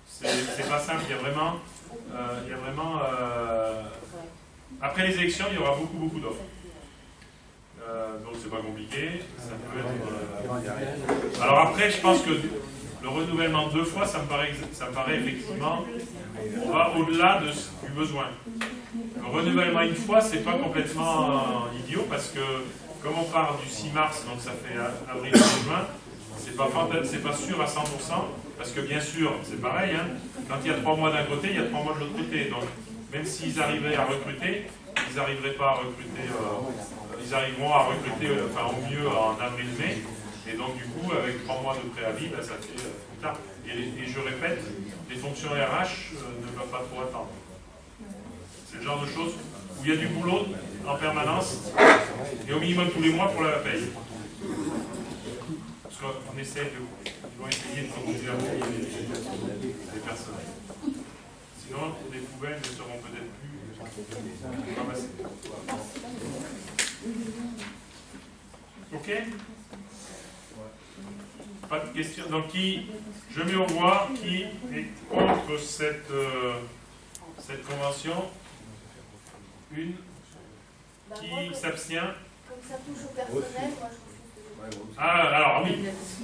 C'est pas simple, il y a vraiment après les élections, il y aura beaucoup d'offres. Donc c'est pas compliqué. Ça peut être, alors après, je pense que le renouvellement 2 fois, ça me paraît effectivement, on va au-delà du besoin. Le renouvellement 1 fois, c'est pas complètement idiot, parce que comme on part du 6 mars, donc ça fait avril et juin, c'est pas sûr à 100%, parce que bien sûr, c'est pareil, hein, quand il y a 3 mois d'un côté, il y a 3 mois de l'autre côté. Donc, même s'ils arrivaient à recruter, ils n'arriveraient pas à recruter, ils arriveront à recruter enfin, au mieux en avril-mai, et donc du coup, avec 3 mois de préavis, ben, ça fait plus tard. Et je répète, les fonctions RH ne peuvent pas trop attendre. C'est le genre de choses où il y a du boulot en permanence, et au minimum tous les mois pour la paye. Parce qu'on essaie ils vont essayer de continuer à payer les personnels. Sinon, les poubelles ne seront peut-être plus ramassées. Ok? Pas de questions. Donc, je mets au voix qui est contre cette convention? Une. Qui s'abstient? Comme ça touche au personnel, moi je Ah, alors oui.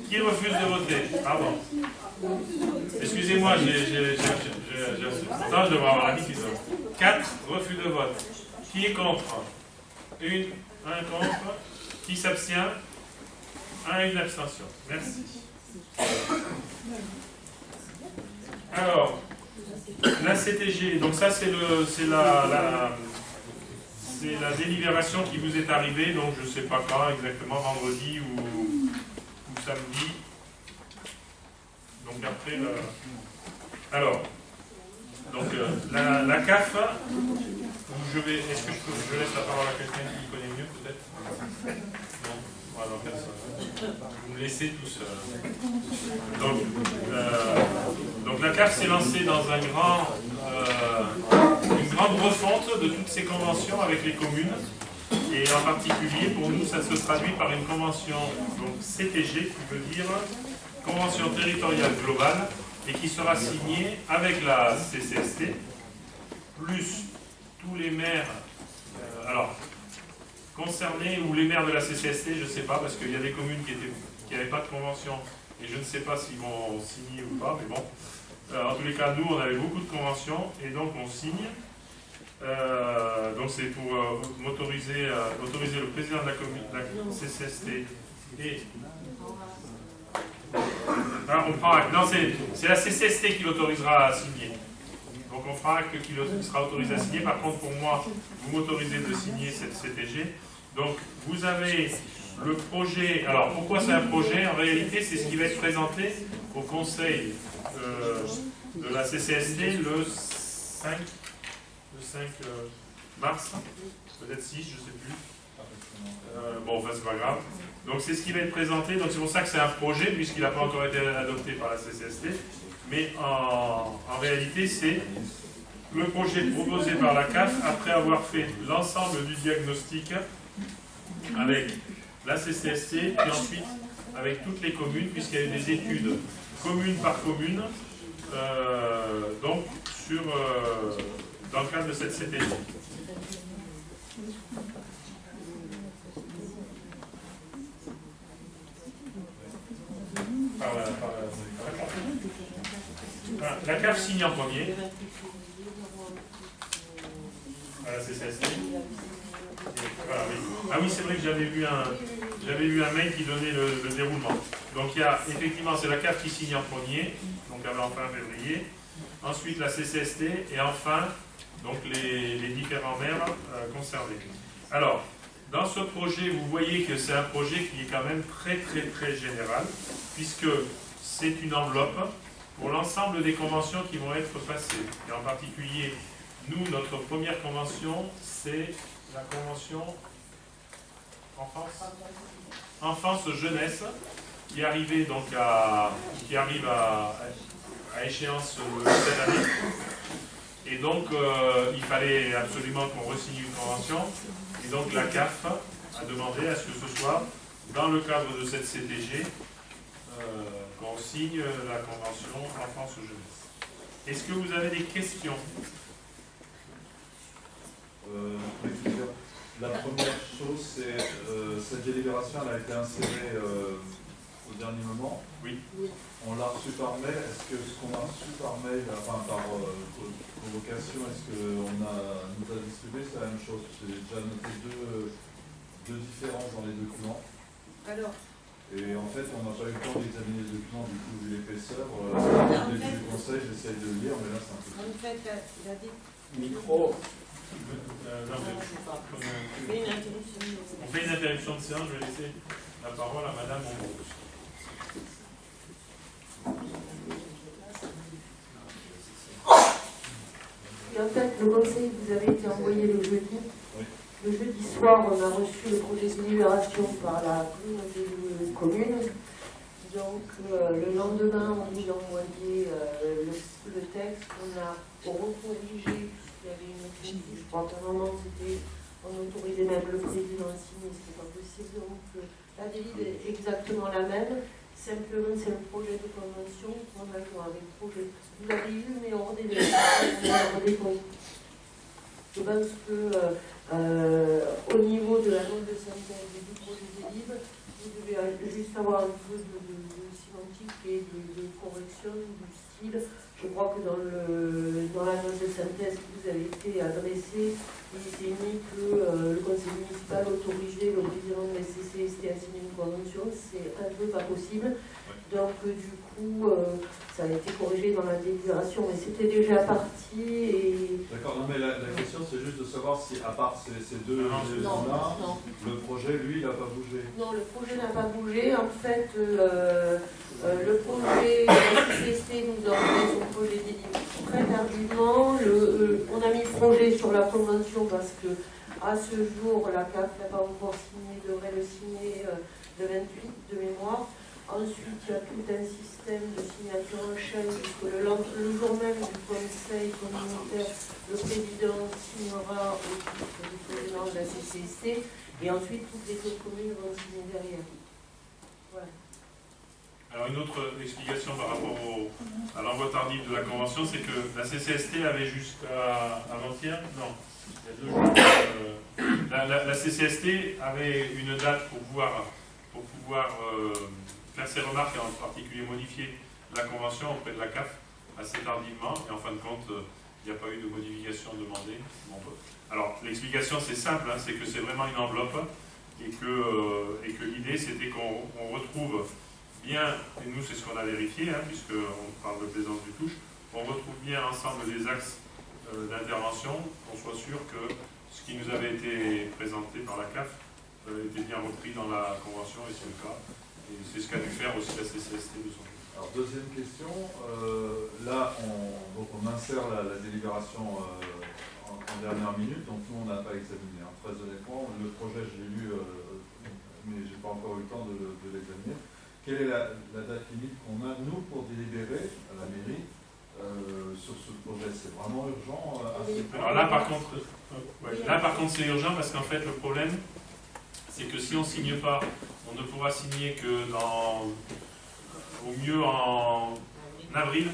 Qui refuse de voter? Pardon. Excusez-moi, pourtant je devrais avoir la qui sont. 4 refus de vote. Qui est contre? 1 contre. Qui s'abstient? 1, abstention. Merci. Alors, la CTG, donc ça c'est la délibération qui vous est arrivée, donc je ne sais pas quand exactement, vendredi ou samedi. Donc après, alors, donc la CAF, est-ce que je laisse la parole à quelqu'un qui connaît mieux peut-être? Non, voilà, personne. Vous me laissez tout seul. Donc la CAF s'est lancée dans une grande refonte de toutes ces conventions avec les communes. Et en particulier, pour nous, ça se traduit par une convention donc CTG, qui veut dire Convention territoriale globale, et qui sera signé avec la CCST, plus tous les maires, alors, concernés, ou les maires de la CCST, je ne sais pas, parce qu'il y a des communes qui n'avaient pas de convention, et je ne sais pas s'ils vont signer ou pas, mais bon. En tous les cas, nous, on avait beaucoup de conventions, et donc on signe. Donc c'est pour autoriser le président de la commune, de la CCST, et... Ah, on prend acte. Non, c'est la CCST qui l'autorisera à signer. Donc on fera acte qu'il sera autorisé à signer. Par contre, pour moi, vous m'autorisez de signer cette CTG. Donc vous avez le projet. Alors pourquoi c'est un projet? En réalité, c'est ce qui va être présenté au conseil de la CCST le 5 mars, peut-être 6, je ne sais plus. Bon, enfin, c'est pas grave. Donc c'est ce qui va être présenté, donc c'est pour ça que c'est un projet, puisqu'il n'a pas encore été adopté par la CCST, mais en réalité c'est le projet proposé par la CAF après avoir fait l'ensemble du diagnostic avec la CCST, et ensuite avec toutes les communes, puisqu'il y a eu des études commune par commune, donc dans le cadre de cette CTG. La CAF signe en premier à la CCST. Voilà, oui. Ah oui, c'est vrai que j'avais vu un mail qui donnait le déroulement. Donc il y a effectivement, c'est la CAF qui signe en premier, donc avant fin février. Ensuite la CCST et enfin donc les différents maires concernés. Alors, dans ce projet, vous voyez que c'est un projet qui est quand même très général, puisque c'est une enveloppe pour l'ensemble des conventions qui vont être passées. Et en particulier, nous, notre première convention, c'est la convention enfance-jeunesse, qui arrive à échéance cette année. Et donc, il fallait absolument qu'on re-signe une convention. Et donc, la CAF a demandé à ce que ce soit, dans le cadre de cette CTG, qu'on signe la convention enfance-jeunesse. Est-ce que vous avez des questions? La première chose, c'est cette délibération, elle a été insérée au dernier moment. Oui. On l'a reçu par mail. Est-ce que ce qu'on a reçu par mail, enfin par convocation, est-ce qu'on nous a distribué? C'est la même chose. J'ai déjà noté deux différences dans les documents. Alors. Et en fait, on n'a pas eu le temps d'examiner les documents, du coup, vu l'épaisseur. Au début du conseil, j'essaye de le lire, mais là, c'est un peu... En fait, il a dit... Micro. On fait une interruption de séance. Je vais laisser la parole à Madame Monbros. Et en fait, le conseil vous avez été envoyé le jeudi. Oui. Le jeudi soir, on a reçu le projet de libération par la commune. Donc, le lendemain, on nous a envoyé le texte. On a recorrigé, puisqu'il y avait une critique, je crois qu'à un moment, on autorisait même le président à signer, ce n'est pas possible. Donc, la délite est exactement la même. Simplement, c'est le projet de convention qu'on a joué avec le projet. Vous avez eu, mais hors des comptes. Je pense que au niveau de la note de synthèse et du projet de livre, vous devez juste avoir un peu de sémantique et de correction du style. Je crois que dans la note de synthèse qui vous avez été adressée, il s'est mis que le conseil municipal autorisait le président de la CCST à signer une convention. C'est un peu pas possible. Donc du coup, ça a été corrigé dans la délibération, mais c'était déjà parti. Et... D'accord, non mais la question c'est juste de savoir si, à part ces deux éléments-là, le projet, lui, il n'a pas bougé. Non, le projet n'a pas bougé. En fait, le projet de la CCST nous a envoyé son projet délivré très tardivement. On a mis le projet sur la convention parce que à ce jour, la CAF n'a pas encore signé, devrait le signer le 28 de mémoire. Ensuite, il y a tout un système de signature en chaîne, puisque le jour même du conseil communautaire, le président signera au titre du président de la CCST, et ensuite toutes les autres communes vont signer derrière. Voilà. Alors une autre explication par rapport à l'envoi tardif de la convention, c'est que la CCST avait jusqu'à avant-hier, non, il y a 2 jours, la CCST avait une date pour pouvoir faire ses remarques et en particulier modifier la convention auprès de la CAF assez tardivement, et en fin de compte, il n'y a pas eu de modification demandée. Bon, alors l'explication c'est simple, hein, c'est que c'est vraiment une enveloppe et que l'idée c'était qu'on retrouve bien, et nous c'est ce qu'on a vérifié, hein, puisqu'on parle de plaisance du touche, on retrouve bien l'ensemble des axes d'intervention, qu'on soit sûr que ce qui nous avait été présenté par la CAF était bien repris dans la convention, et c'est le cas. Et c'est ce qu'a dû faire aussi la CCST de son côté. Alors, deuxième question, là on insère la délibération en dernière minute, donc nous on n'a pas examiné. Hein. Très honnêtement, le projet je l'ai lu, mais je n'ai pas encore eu le temps de l'examiner. Quelle est la date limite qu'on a, nous, pour délibérer à la mairie sur ce projet? C'est vraiment urgent Alors là par contre, c'est urgent parce qu'en fait le problème, c'est que si on ne signe pas, on ne pourra signer que au mieux en avril,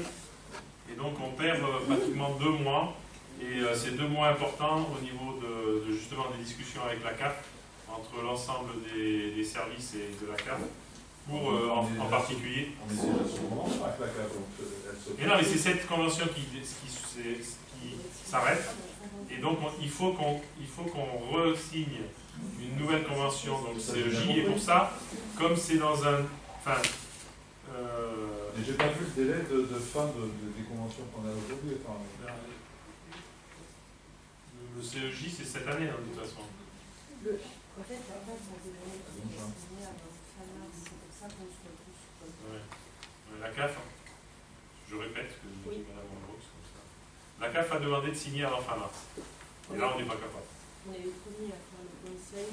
et donc on perd pratiquement 2 mois, et c'est 2 mois importants au niveau de justement des discussions avec la CAF, entre l'ensemble des services et de la CAF, pour en particulier. On est déjà sur le moment avec la CAF, donc elle se... Mais non, mais c'est cette convention qui s'arrête, et donc il faut qu'on re-signe une nouvelle convention, donc CEJ, et pour ça, comme c'est dans un... Enfin, mais j'ai pas vu le délai de fin des conventions qu'on a aujourd'hui. Enfin, le CEJ, c'est cette année, hein, de toute façon. En fait, la base, on devait signer avant fin mars, c'est pour ça qu'on se retrouve. Ouais. La CAF, je répète ce que nous dit Mme Monroe, comme ça. La CAF a demandé de signer avant fin mars. Et là, on n'est pas capable. On avait promis à faire le conseil,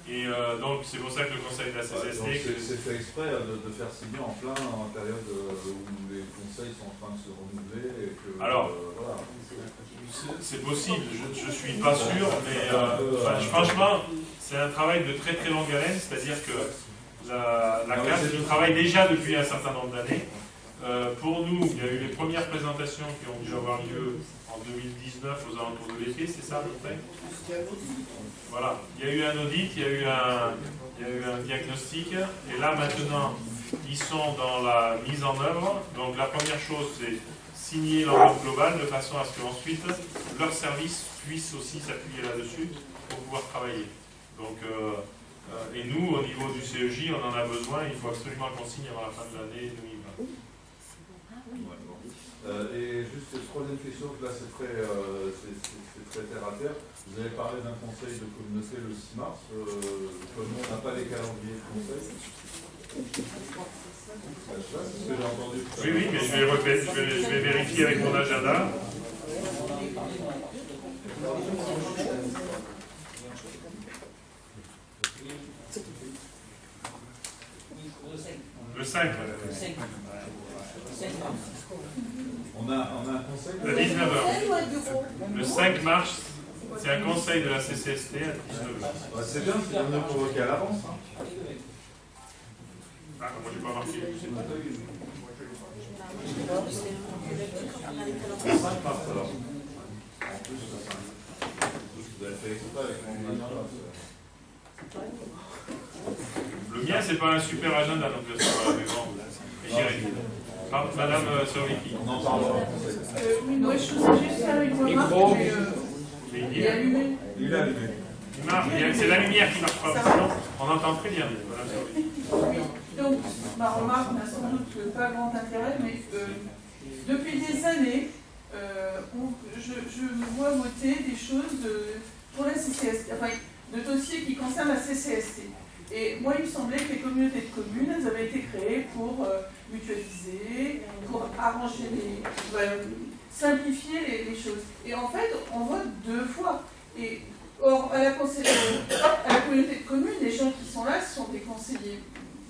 et donc, c'est pour ça que le conseil de la CCST... c'est fait exprès de faire signer en période où les conseils sont en train de se renouveler. Et que, alors, voilà. C'est possible, je ne suis pas sûr, mais franchement, c'est un travail de très très longue haleine, c'est-à-dire que la CAF travaille déjà depuis un certain nombre d'années. Pour nous, il y a eu les premières présentations qui ont dû avoir lieu en 2019 aux alentours de l'été, c'est ça à peu près? Voilà, il y a eu un audit, il y a eu un diagnostic, et là maintenant, ils sont dans la mise en œuvre. Donc la première chose, c'est signer l'enveloppe globale de façon à ce qu'ensuite leur service puisse aussi s'appuyer là-dessus pour pouvoir travailler. Donc, et nous, au niveau du CEJ, on en a besoin, il faut absolument qu'on signe avant la fin de l'année 2020. Et juste une troisième question, là c'est très terre à terre. Vous avez parlé d'un conseil de communauté le 6 mars, comme on n'a pas les calendriers de conseil. C'est ce que j'ai entendu. Oui, mais je vais vérifier avec mon agenda. Le 5. On a un conseil le 19h. Le 5 mars, c'est un conseil de la CCST à 19h. C'est bien, c'est bien de convoquer à l'avance. Hein. Ah, moi j'ai pas marqué. Le 5 mars alors. En plus, vous avez fait exprès avec mon agenda. Le mien, c'est pas un super agenda, donc je sais pas, mais bon, j'irai. Madame Sorviki. On en parlera. Oui, moi je voudrais juste faire une remarque. Il est allumé. Il est allumé. C'est la lumière qui marche pas, sinon on entend très bien, Madame Sorviki. Oui, donc ma remarque n'a sans doute pas grand intérêt, mais depuis des années, je vois voter des choses pour la CCST, enfin, de dossiers qui concernent la CCST. Et moi, il me semblait que les communautés de communes, elles avaient été créées pour mutualiser, pour arranger simplifier les choses. Et en fait, on vote 2 fois. Et or, à la communauté de communes, les gens qui sont là, ce sont des conseillers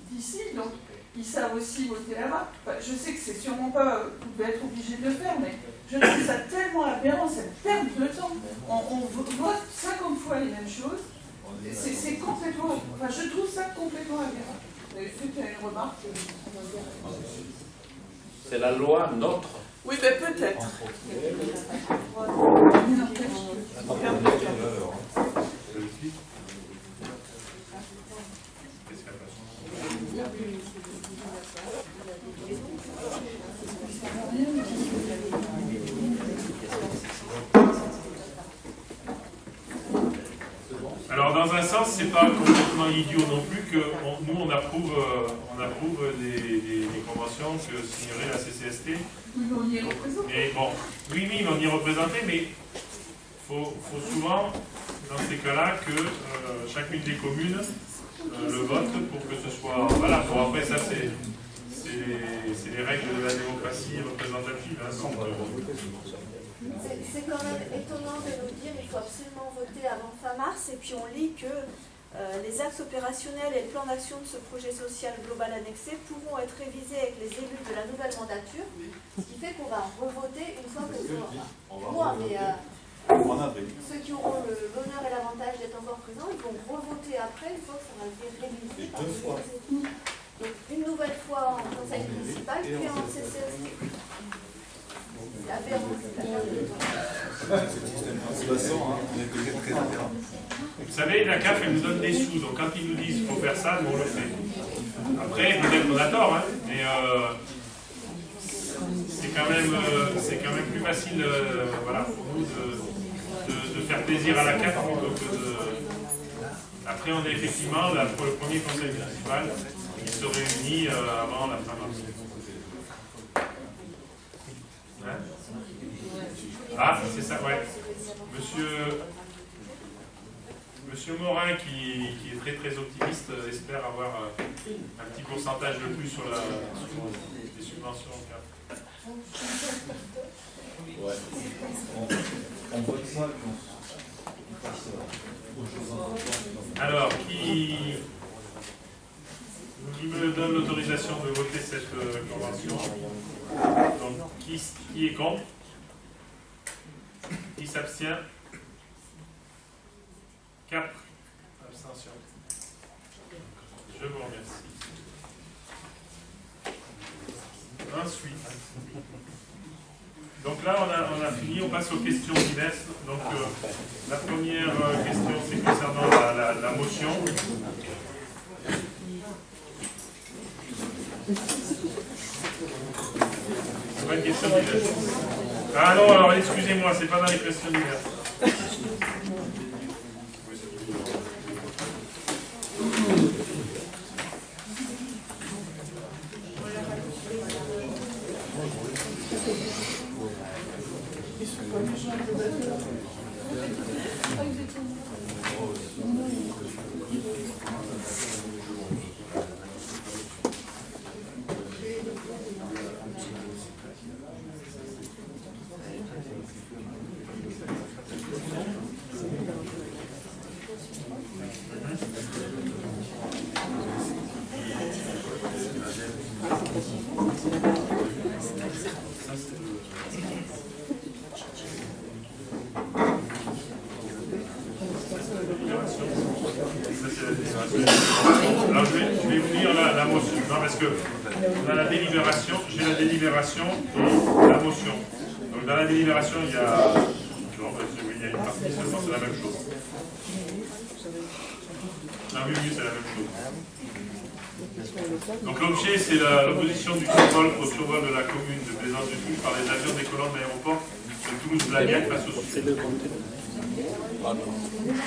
d'ici, donc ils savent aussi voter là-bas. Enfin, je sais que c'est sûrement pas, vous devez être obligé de le faire, mais je trouve ça tellement aberrant, cette perte de temps. On vote 50 fois les mêmes choses. C'est complètement, enfin je trouve ça complètement aberrant. C'était une remarque. C'est la loi NOTRe. Oui, mais peut-être. Alors dans un sens, c'est pas complètement idiot non plus que nous on approuve les conventions que signerait la CCST. Oui, mais on y est représenté. Mais bon, oui, mais on y est représenté, mais faut souvent dans ces cas-là que chacune des communes le vote pour que ce soit. Voilà. Bon après ça c'est les règles de la démocratie représentative. Hein, donc, c'est quand même étonnant de nous dire qu'il faut absolument voter avant fin mars, et puis on lit que les axes opérationnels et le plan d'action de ce projet social global annexé pourront être révisés avec les élus de la nouvelle mandature, ce qui fait qu'on va revoter une fois que ce sera. Moi, mais ceux qui auront l'honneur et l'avantage d'être encore présents, ils vont revoter après une fois que ça va être révisé par les élus. Donc une nouvelle fois en conseil municipal, puis en CCST. C'est aberrant, c'est aberrant. Vous savez, la CAF, elle nous donne des sous, donc quand ils nous disent qu'il faut faire ça, nous on le fait. Après, peut-être qu'on a tort, hein, mais c'est quand même plus facile voilà, pour nous de faire plaisir à la CAF plutôt que de... Après, on est effectivement là, pour le premier conseil municipal qui se réunit avant la fin mars. Hein? Ah, c'est ça, ouais. Monsieur Morin, qui est très très optimiste, espère avoir un petit pourcentage de plus sur les subventions en CAF. Ouais. On vote ça qu'on passe aux choses importantes. Alors, qui me donne l'autorisation de voter cette convention? Donc, qui est contre? Qui s'abstient? 4 abstentions. Je vous remercie. Ensuite, donc là on a fini, on passe aux questions diverses. Donc la première question c'est concernant la motion. C'est pas une question diverse. Ah non, alors excusez-moi, c'est pas dans les questions diverses. Alors je vais vous lire la motion, non, parce que on a la délibération, j'ai la délibération et la motion. Donc dans la délibération, il y a, il y a une partie seulement, c'est la même chose. Ah oui, c'est la même chose. Donc l'objet, c'est l'opposition du survol au survol de la commune de Plaisance-du-Touche par les avions décollant de l'aéroport de Toulouse-Blagnac face au sud.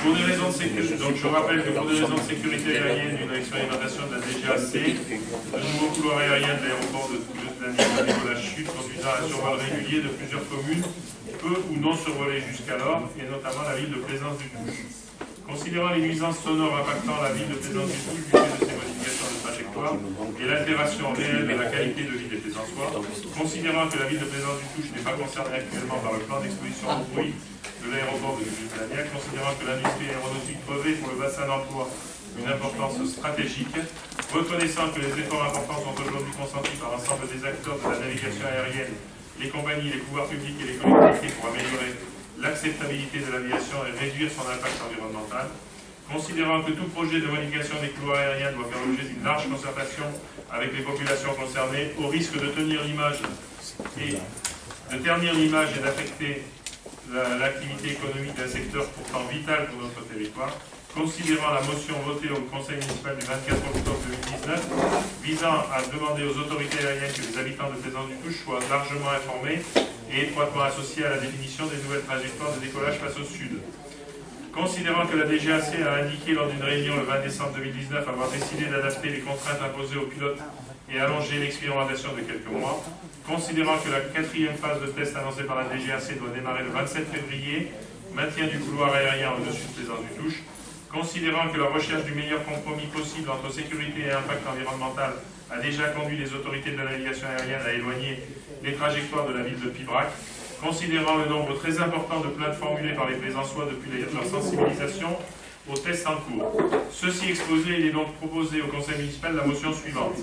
Pour des raisons de sécurité, donc je rappelle que pour des raisons de sécurité aérienne, une expérimentation de la DGAC, le nouveau couloir aérien de l'aéroport de Toulouse-Blagnac a décollage chute conduisant à un survol régulier de plusieurs communes, peu ou non survolées jusqu'alors, et notamment la ville de Plaisance-du-Touche. Considérant les nuisances sonores impactant la ville de Plaisance-du-Touche du fait de ces modifications de trajectoire et l'altération réelle de la qualité de vie des Plaisançois, considérant que la ville de Plaisance-du-Touche n'est pas concernée actuellement par le plan d'exposition au bruit de l'aéroport de Toulouse-Blagnac, considérant que l'industrie aéronautique revêt pour le bassin d'emploi une importance stratégique, reconnaissant que les efforts importants sont aujourd'hui consentis par l'ensemble des acteurs de la navigation aérienne, les compagnies, les pouvoirs publics et les collectivités pour améliorer l'acceptabilité de l'aviation et réduire son impact environnemental, Considérant que tout projet de modification des couloirs aériens doit faire l'objet d'une large concertation avec les populations concernées, au risque de ternir l'image et d'affecter l'activité économique d'un secteur pourtant vital pour notre territoire, considérant la motion votée au Conseil municipal du 24 octobre 2019 visant à demander aux autorités aériennes que les habitants de Plaisance-du-Touche soient largement informés et étroitement associés à la définition des nouvelles trajectoires de décollage face au sud. Considérant que la DGAC a indiqué lors d'une réunion le 20 décembre 2019 avoir décidé d'adapter les contraintes imposées aux pilotes et allonger l'expérimentation de quelques mois, considérant que la 4e phase de test annoncée par la DGAC doit démarrer le 27 février, maintien du couloir aérien au-dessus de Plaisance-du-Touche, considérant que la recherche du meilleur compromis possible entre sécurité et impact environnemental a déjà conduit les autorités de la navigation aérienne à éloigner les trajectoires de la ville de Pibrac, considérant le nombre très important de plaintes formulées par les Plaisançois depuis leur sensibilisation aux tests en cours. Ceci exposé, il est donc proposé au Conseil municipal la motion suivante.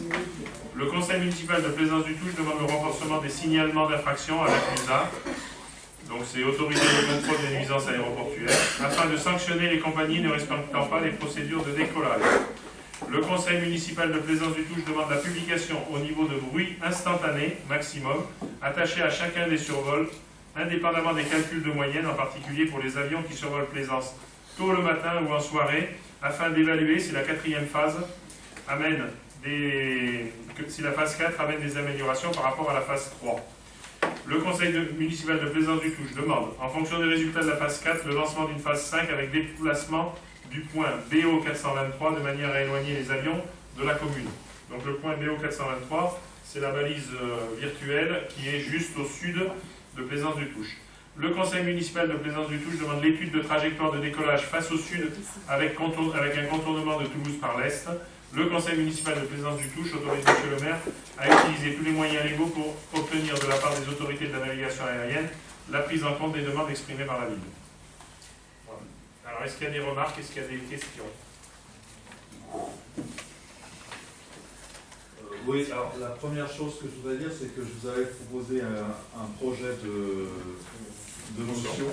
Le Conseil municipal de Plaisance-du-Touche demande le renforcement des signalements d'infraction à la CNUSA, donc c'est autoriser le contrôle des nuisances aéroportuaires, afin de sanctionner les compagnies ne respectant pas les procédures de décollage. Le Conseil municipal de Plaisance-du-Touche demande la publication au niveau de bruit instantané, maximum, attaché à chacun des survols, indépendamment des calculs de moyenne, en particulier pour les avions qui survolent Plaisance tôt le matin ou en soirée, afin d'évaluer si la 4e phase amène si la phase 4 amène des améliorations par rapport à la phase 3. Le Conseil municipal de Plaisance-du-Touche demande, en fonction des résultats de la phase 4, le lancement d'une phase 5 avec déplacement du point BO 423 de manière à éloigner les avions de la commune. Donc le point BO 423, c'est la balise virtuelle qui est juste au sud de Plaisance-du-Touche. Le Conseil municipal de Plaisance-du-Touche demande l'étude de trajectoire de décollage face au sud avec un contournement de Toulouse par l'est. Le Conseil municipal de Plaisance-du-Touche autorise M. le maire à utiliser tous les moyens légaux pour obtenir de la part des autorités de la navigation aérienne la prise en compte des demandes exprimées par la ville. Voilà. Alors, est-ce qu'il y a des remarques? Est-ce qu'il y a des questions? Oui, alors la première chose que je voudrais dire, c'est que je vous avais proposé un projet de motion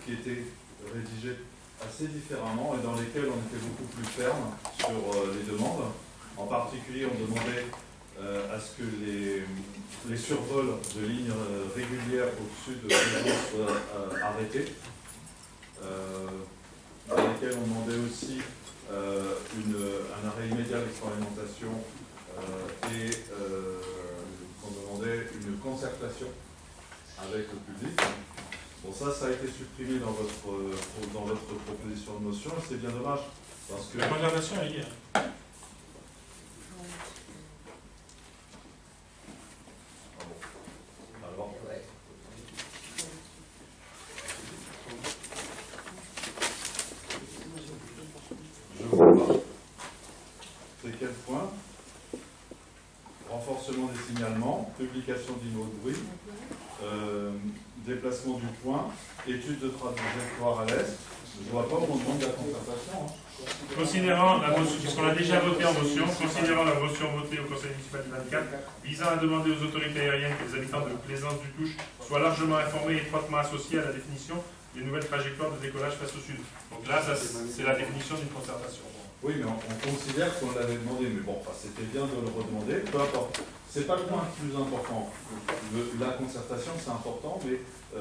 qui était rédigé assez différemment et dans lesquels on était beaucoup plus ferme sur les demandes. En particulier, on demandait à ce que les survols de lignes régulières au-dessus de Plaisance soient arrêtés. Dans lesquels on demandait aussi un arrêt immédiat de l'expérimentation et on demandait une concertation avec le public. Bon, ça a été supprimé dans votre proposition de motion et c'est bien dommage parce que... La concertation est hier. C'est quel point? Renforcement des signalements, publication d'IMO de bruit, déplacement du point, étude de trajectoire à l'est. Je ne vois pas où on demande la concertation. Considérant la motion, puisqu'on a déjà voté en motion, considérant la motion votée au Conseil municipal du 24, visant à demander aux autorités aériennes que les habitants de Plaisance-du-Touche soient largement informés et étroitement associés à la définition des nouvelles trajectoires de décollage face au sud. Donc là, c'est la définition d'une concertation. Oui, mais on considère qu'on l'avait demandé, mais bon, c'était bien de le redemander, peu importe. C'est pas le point le plus important. La concertation, c'est important, mais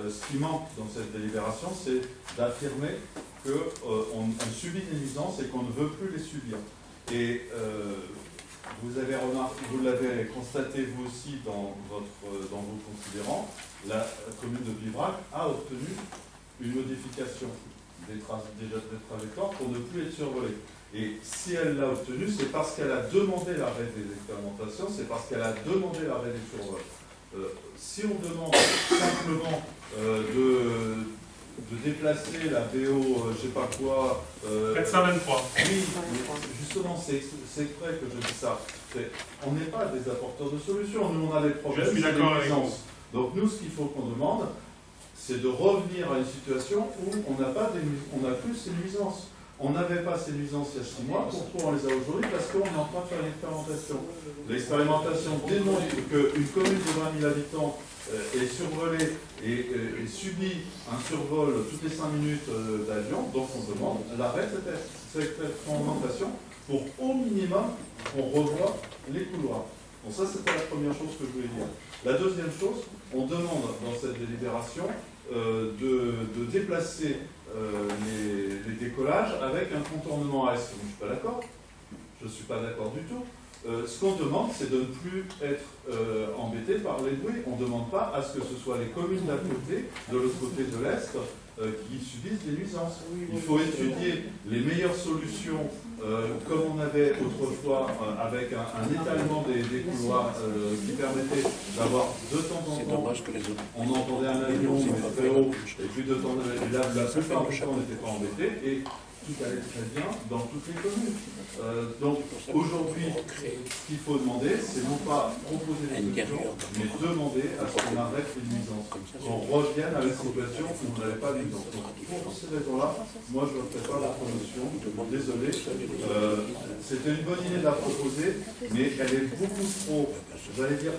ce qui manque dans cette délibération, c'est d'affirmer qu'on subit des nuisances et qu'on ne veut plus les subir. Et vous l'avez constaté vous aussi dans vos considérants, la commune de Pibrac a obtenu une modification des trajectoires pour ne plus être survolée. Et si elle l'a obtenu, c'est parce qu'elle a demandé l'arrêt des expérimentations, c'est parce qu'elle a demandé l'arrêt des survols. Si on demande simplement de déplacer la BO, je ne sais pas quoi... 423. Oui, justement, c'est vrai que je dis ça. On n'est pas des apporteurs de solutions. Nous, on a des problèmes, je suis d'accord avec vous. Donc nous, ce qu'il faut qu'on demande, c'est de revenir à une situation où on n'a plus ces nuisances. On n'avait pas ces nuisances il y a 6 mois, pourquoi on les a aujourd'hui? Parce qu'on est en train de faire l'expérimentation. L'expérimentation démontre qu'une commune de 20 000 habitants est survolée et subit un survol toutes les 5 minutes d'avion, donc on demande l'arrêt de cette expérimentation pour au minimum qu'on revoie les couloirs. Donc ça, c'était la première chose que je voulais dire. La deuxième chose, on demande dans cette délibération de déplacer les décollages avec un contournement à est. Je ne suis pas d'accord. Je ne suis pas d'accord du tout. Ce qu'on demande, c'est de ne plus être embêté par les bruits. On ne demande pas à ce que ce soit les communes d'à côté, de l'autre côté de l'Est, qui subissent des nuisances. Il faut étudier les meilleures solutions, comme on avait autrefois, avec un étalement des couloirs qui permettait d'avoir de temps en temps, on entendait un avion très haut, et puis de temps en temps, la plupart du temps, on n'était pas embêté, et tout allait très bien dans toutes les communes. Donc aujourd'hui, ce qu'il faut demander, c'est non pas proposer des solutions, mais demander à ce qu'on arrête les nuisances, qu'on revienne à la situation où on n'avait pas de nuisances. Donc pour ces raisons-là, moi je ne ferai pas la promotion, désolé. C'était une bonne idée de la proposer, mais elle est beaucoup trop, j'allais dire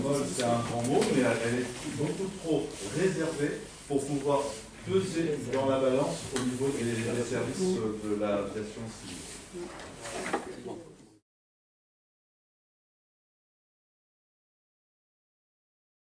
molle, c'est un grand mot, mais elle est beaucoup trop réservée pour pouvoir peser dans la balance au niveau des services de l'aviation civile.